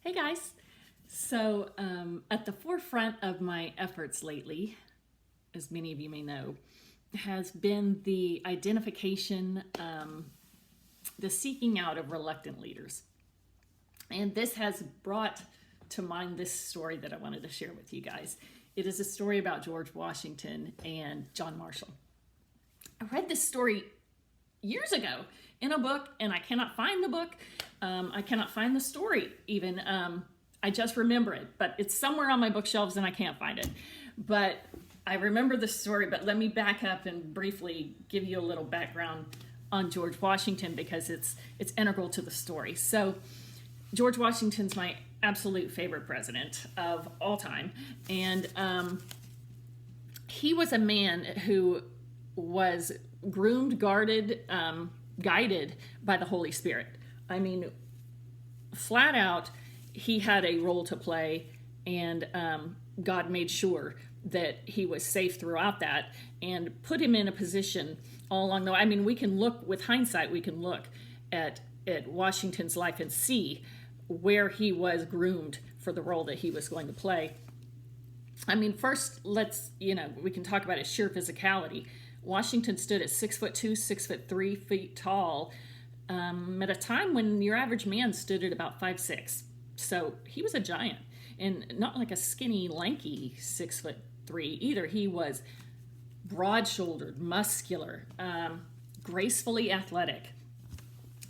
Hey guys. At the forefront of my efforts lately, as many of you may know, has been the identification, the seeking out of reluctant leaders. And this has brought to mind this story that I wanted to share with you guys. It is a story about George Washington and John Marshall. I read this story years ago in a book, and I cannot find the book. I cannot find the story even. I just remember it, but it's somewhere on my bookshelves and I can't find it. But I remember the story, but let me back up and briefly give you a little background on George Washington because it's integral to the story. So George Washington's my absolute favorite president of all time. And he was a man who was groomed, guarded, guided by the Holy Spirit. I mean, flat out, he had a role to play, and God made sure that he was safe throughout that and put him in a position all along the way. I mean, we can look, with hindsight, we can look at Washington's life and see where he was groomed for the role that he was going to play. I mean, first, we can talk about his sheer physicality. Washington stood at 6'2", 6'3" tall, at a time when your average man stood at about 5'6". So he was a giant, and not like a skinny, lanky 6'3" either. He was broad-shouldered, muscular, gracefully athletic.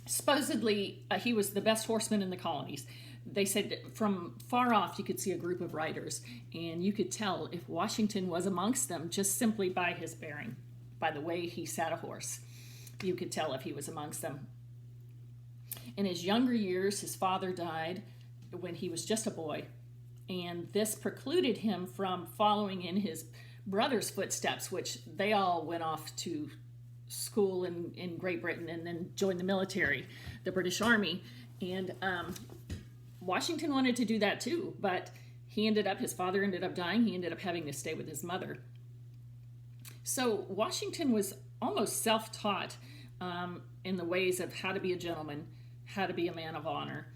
Supposedly, he was the best horseman in the colonies. They said from far off you could see a group of riders, and you could tell if Washington was amongst them just simply by his bearing, by the way he sat a horse. You could tell if he was amongst them. In his younger years, his father died when he was just a boy, and this precluded him from following in his brother's footsteps, which they all went off to school in Great Britain and then joined the military, the British Army. And Washington wanted to do that too, but his father ended up dying. He ended up having to stay with his mother. So Washington was almost self-taught in the ways of how to be a gentleman, how to be a man of honor.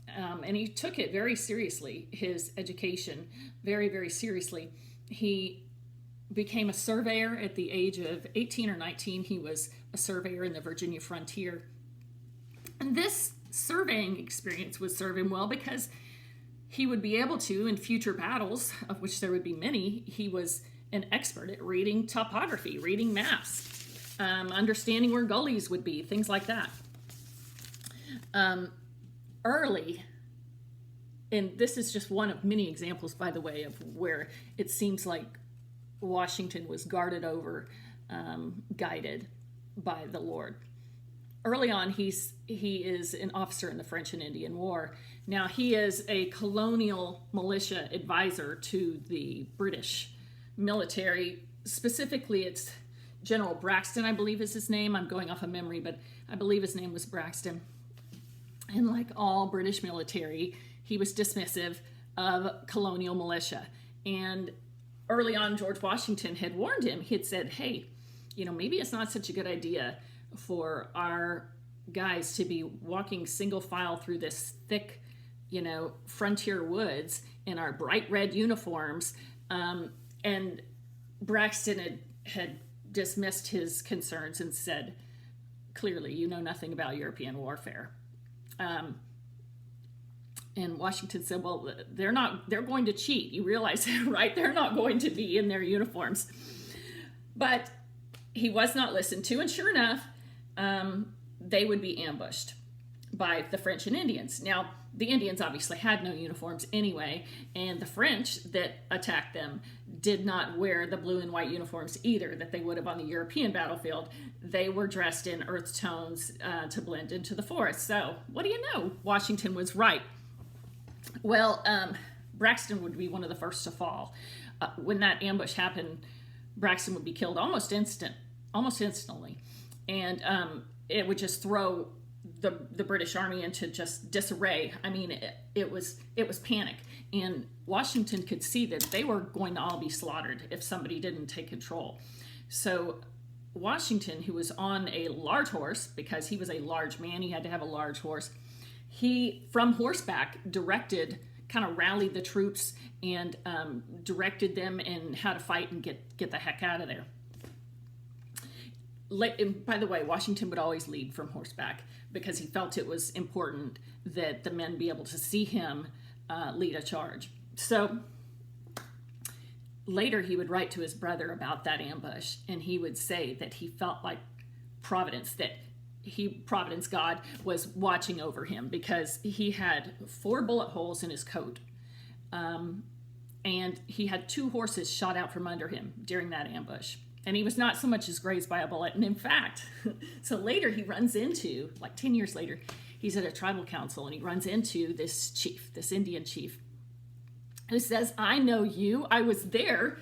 And he took it very seriously, his education, very, very seriously. He became a surveyor at the age of 18 or 19. He was a surveyor in the Virginia frontier. And this surveying experience would serve him well because he would be able to, in future battles, of which there would be many, he was an expert at reading topography, reading maps, understanding where gullies would be, things like that. Early, and this is just one of many examples, by the way, of where it seems like Washington was guarded over, guided by the Lord. Early on, he is an officer in the French and Indian War. Now, he is a colonial militia advisor to the British military. Specifically, it's General Braxton, I believe is his name. I'm going off of memory, but I believe his name was Braxton. And like all British military, he was dismissive of colonial militia. And early on, George Washington had warned him. He had said, hey, maybe it's not such a good idea for our guys to be walking single file through this thick, frontier woods in our bright red uniforms. And Braxton had dismissed his concerns and said, clearly, you know nothing about European warfare. And Washington said, well, they're going to cheat. You realize that, right? They're not going to be in their uniforms. But he was not listened to. And sure enough, they would be ambushed by the French and Indians. Now, the Indians obviously had no uniforms anyway, and the French that attacked them did not wear the blue and white uniforms either that they would have on the European battlefield. They were dressed in earth tones to blend into the forest. So, what do you know? Washington was right. Well, Braxton would be one of the first to fall. When that ambush happened, Braxton would be killed almost instantly. And it would just throw the British Army into just disarray. I mean, it was panic. And Washington could see that they were going to all be slaughtered if somebody didn't take control. So Washington, who was on a large horse, because he was a large man, he had to have a large horse, he, from horseback, kind of rallied the troops and directed them in how to fight and get the heck out of there. And by the way, Washington would always lead from horseback because he felt it was important that the men be able to see him lead a charge. So later he would write to his brother about that ambush, and he would say that he felt like Providence, God was watching over him because he had 4 bullet holes in his coat. And he had 2 horses shot out from under him during that ambush. And he was not so much as grazed by a bullet. And in fact, so later he runs into, like 10 years later, he's at a tribal council and he runs into this chief, this Indian chief, who says, I know you. I was there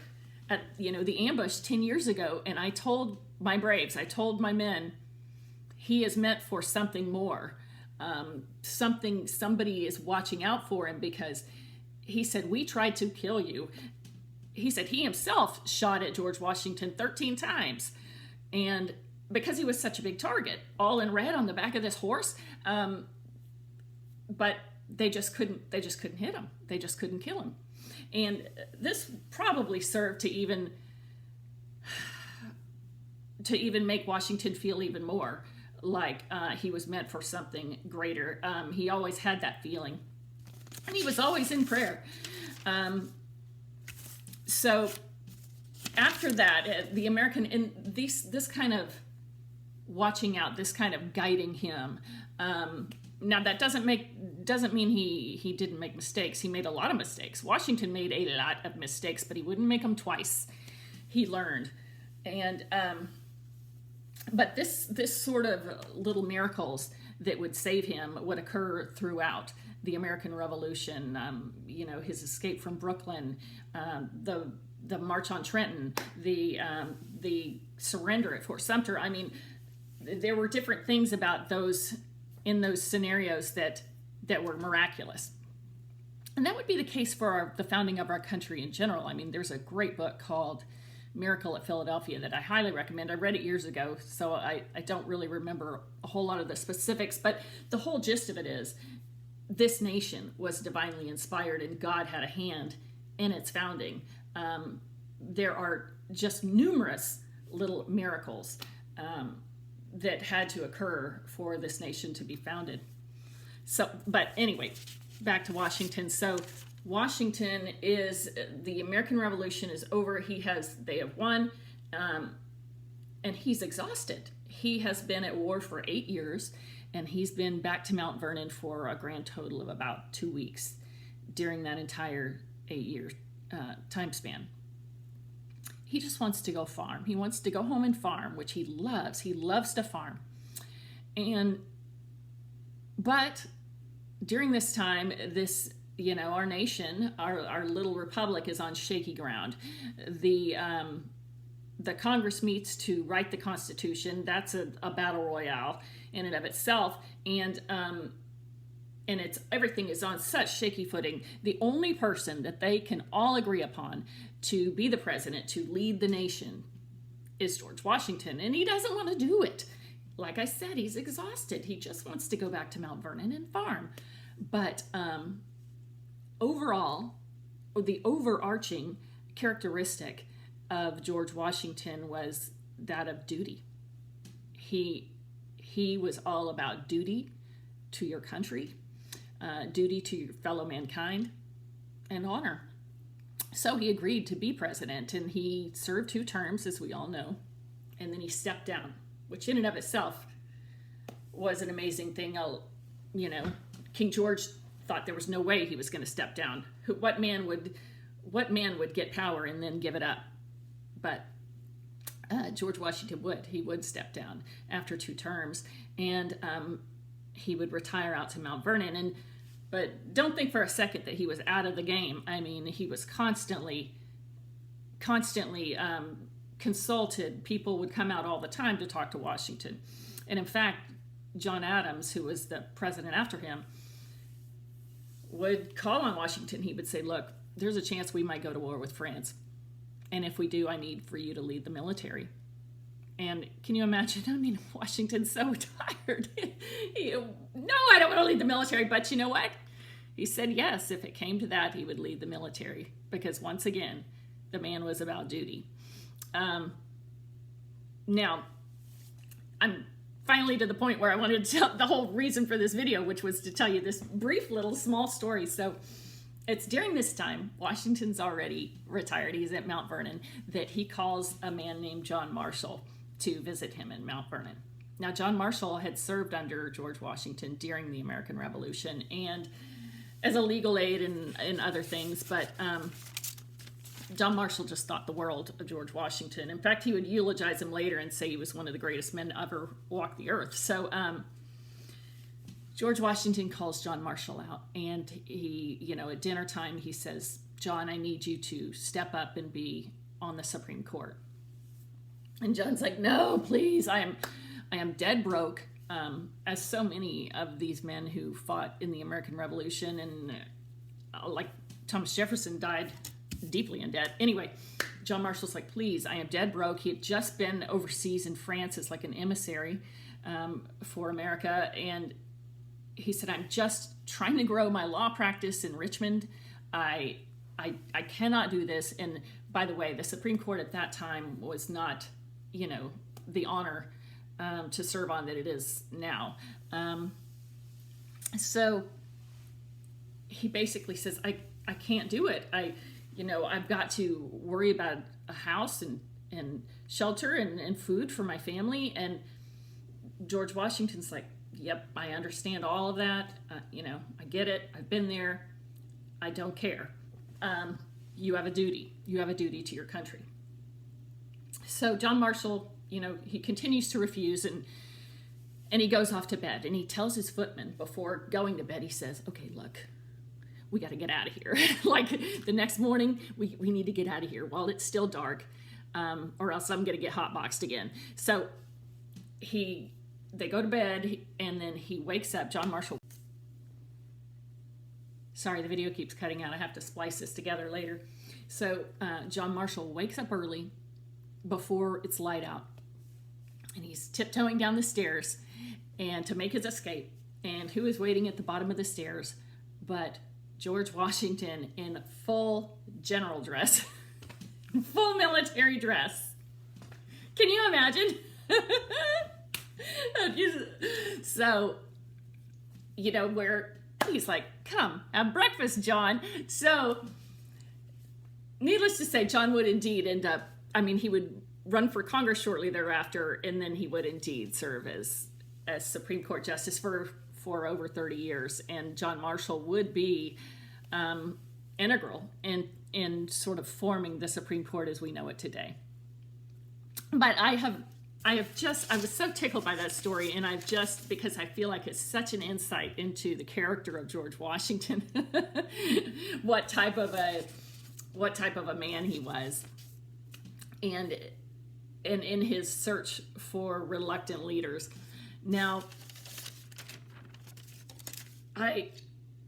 at, the ambush 10 years ago. And I told my braves, I told my men, he is meant for something more. Somebody is watching out for him, because he said, we tried to kill you. He said he himself shot at George Washington 13 times. And because he was such a big target, all in red on the back of this horse. But they just couldn't hit him. They just couldn't kill him. And this probably served to even make Washington feel even more like he was meant for something greater. He always had that feeling. And he was always in prayer. So after that, the American, in this kind of watching out, this kind of guiding him. Now that doesn't mean he didn't make mistakes. He made a lot of mistakes. Washington made a lot of mistakes, but he wouldn't make them twice. He learned. And but this sort of little miracles that would save him would occur throughout the American Revolution. His escape from Brooklyn, the March on Trenton, the surrender at Fort Sumter. I mean, there were different things about those scenarios that were miraculous. And that would be the case for the founding of our country in general. I mean, there's a great book called Miracle at Philadelphia that I highly recommend. I read it years ago, so I don't really remember a whole lot of the specifics, but the whole gist of it is this nation was divinely inspired and God had a hand in its founding. There are just numerous little miracles that had to occur for this nation to be founded. So, but anyway, back to Washington. So Washington the American Revolution is over. They have won, and he's exhausted. He has been at war for 8 years, and he's been back to Mount Vernon for a grand total of about 2 weeks during that entire 8-year time span. He just wants to go farm. He wants to go home and farm, which he loves. He loves to farm. But during this time, our nation, our little republic is on shaky ground. The Congress meets to write the Constitution. That's a battle royale in and of itself. And everything is on such shaky footing. The only person that they can all agree upon to be the president, to lead the nation, is George Washington. And he doesn't want to do it. Like I said, he's exhausted. He just wants to go back to Mount Vernon and farm. But overall, the overarching characteristic of George Washington was that of duty. He was all about duty to your country, duty to your fellow mankind, and honor. So he agreed to be president, and he served 2 terms, as we all know, and then he stepped down, which in and of itself was an amazing thing. King George thought there was no way he was going to step down. What man would get power and then give it up? But George Washington would step down after 2 terms, and he would retire out to Mount Vernon. But don't think for a second that he was out of the game. I mean, he was constantly consulted. People would come out all the time to talk to Washington. And in fact, John Adams, who was the president after him, would call on Washington. He would say, look, there's a chance we might go to war with France. And if we do, I need for you to lead the military. And can you imagine? I mean, Washington's so tired. No, I don't want to lead the military. But you know what? He said yes, if it came to that, he would lead the military. Because once again, the man was about duty. Now, I'm finally to the point where I wanted to tell the whole reason for this video, which was to tell you this brief little small story. So it's during this time, Washington's already retired, he's at Mount Vernon, that he calls a man named John Marshall to visit him in Mount Vernon. Now, John Marshall had served under George Washington during the American Revolution and as a legal aid and other things, but John Marshall just thought the world of George Washington. In fact, he would eulogize him later and say he was one of the greatest men to ever walk the earth. So George Washington calls John Marshall out, and he, at dinner time, he says, John, I need you to step up and be on the Supreme Court. And John's like, no, please, I am dead broke, as so many of these men who fought in the American Revolution, and like Thomas Jefferson died deeply in debt. Anyway, John Marshall's like, please, I am dead broke. He had just been overseas in France as like an emissary for America, and he said, I'm just trying to grow my law practice in Richmond. I cannot do this. And by the way, the Supreme Court at that time was not, the honor to serve on that it is now. So he basically says, I can't do it. I've got to worry about a house and shelter and food for my family. And George Washington's like, yep, I understand all of that. I get it. I've been there. I don't care. You have a duty. You have a duty to your country. So John Marshall, he continues to refuse, and he goes off to bed, and he tells his footman before going to bed, he says, okay, look, we got to get out of here. Like the next morning, we need to get out of here while it's still dark, or else I'm going to get hotboxed again. So they go to bed, and then he wakes up. John Marshall. Sorry, the video keeps cutting out. I have to splice this together later. So John Marshall wakes up early before it's light out, and he's tiptoeing down the stairs and to make his escape. And who is waiting at the bottom of the stairs but George Washington in full general dress, full military dress. Can you imagine? So, where he's like, come, have breakfast, John. So, needless to say, John would indeed end up, he would run for Congress shortly thereafter, and then he would indeed serve as Supreme Court Justice for over 30 years. And John Marshall would be integral in sort of forming the Supreme Court as we know it today. But I was so tickled by that story, and because I feel like it's such an insight into the character of George Washington, what type of a man he was, and in his search for reluctant leaders. Now,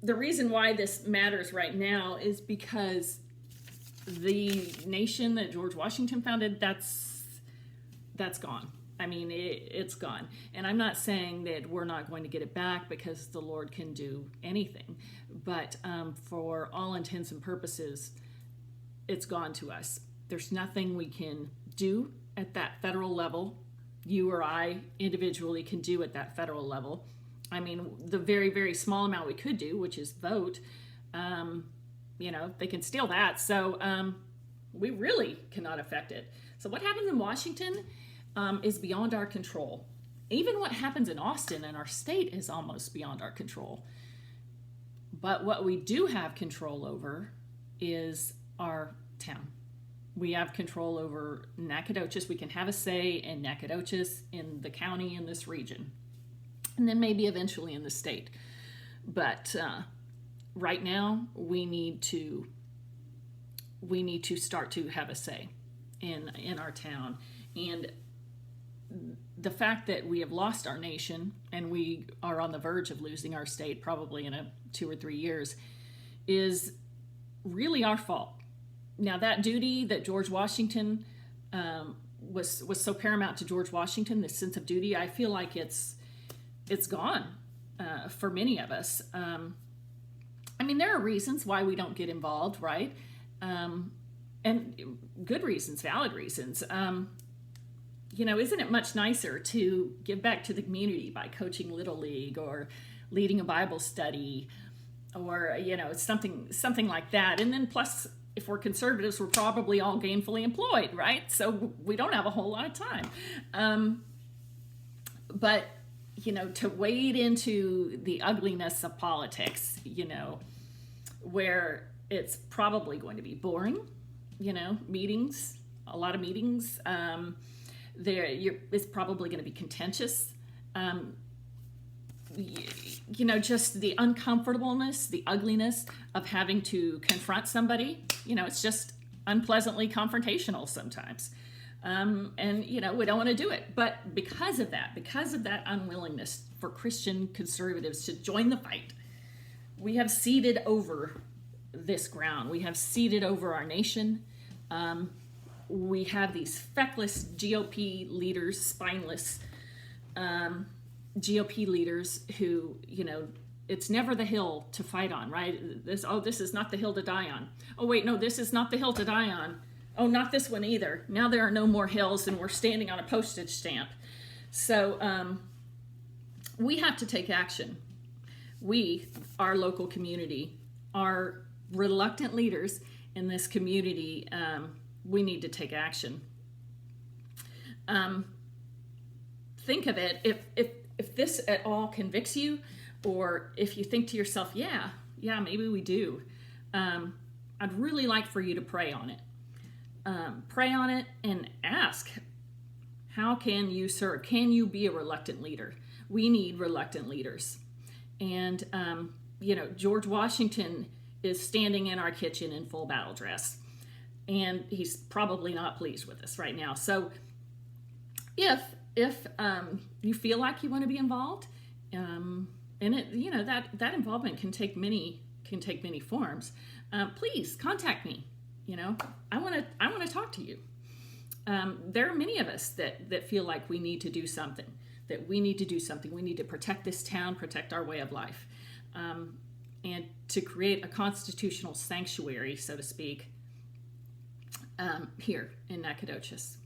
the reason why this matters right now is because the nation that George Washington founded, that's gone. It's gone. And I'm not saying that we're not going to get it back, because the Lord can do anything. But for all intents and purposes, it's gone to us. There's nothing we can do at that federal level. You or I individually can do at that federal level. The very, very small amount we could do, which is vote, they can steal that. So we really cannot affect it. So what happens in Washington is beyond our control. Even what happens in Austin and our state is almost beyond our control. But what we do have control over is our town. We have control over Nacogdoches. We can have a say in Nacogdoches, in the county, in this region, and then maybe eventually in the state. But right now, we need to start to have a say in our town. And the fact that we have lost our nation, and we are on the verge of losing our state probably in 2 or 3 years, is really our fault. Now, that duty that George Washington was so paramount to George Washington, this sense of duty. I feel like it's gone for many of us. I mean, there are reasons why we don't get involved, right? And good reasons, valid reasons. Isn't it much nicer to give back to the community by coaching Little League or leading a Bible study or, something like that? And then plus, if we're conservatives, we're probably all gainfully employed, right? So we don't have a whole lot of time. But to wade into the ugliness of politics, where it's probably going to be boring, meetings, a lot of meetings. It's probably going to be contentious. Just the uncomfortableness, the ugliness of having to confront somebody. It's just unpleasantly confrontational sometimes. And we don't want to do it. But because of that unwillingness for Christian conservatives to join the fight, we have ceded over this ground. We have ceded over our nation. We have these feckless GOP leaders, spineless GOP leaders who, it's never the hill to fight on, right? This is not the hill to die on. Oh, wait, no, this is not the hill to die on. Oh, not this one either. Now there are no more hills and we're standing on a postage stamp. So we have to take action. We, our local community, our reluctant leaders in this community, we need to take action. Think of it, if this at all convicts you, or if you think to yourself, yeah, maybe we do. I'd really like for you to pray on it. Pray on it and ask, how can you serve? Can you be a reluctant leader? We need reluctant leaders. And, George Washington is standing in our kitchen in full battle dress. And he's probably not pleased with us right now. So if you feel like you want to be involved, and it, that involvement can take many forms, please contact me. I want to talk to you. There are many of us that feel like we need to do something, We need to protect this town, protect our way of life, and to create a constitutional sanctuary, so to speak, here in Nacogdoches.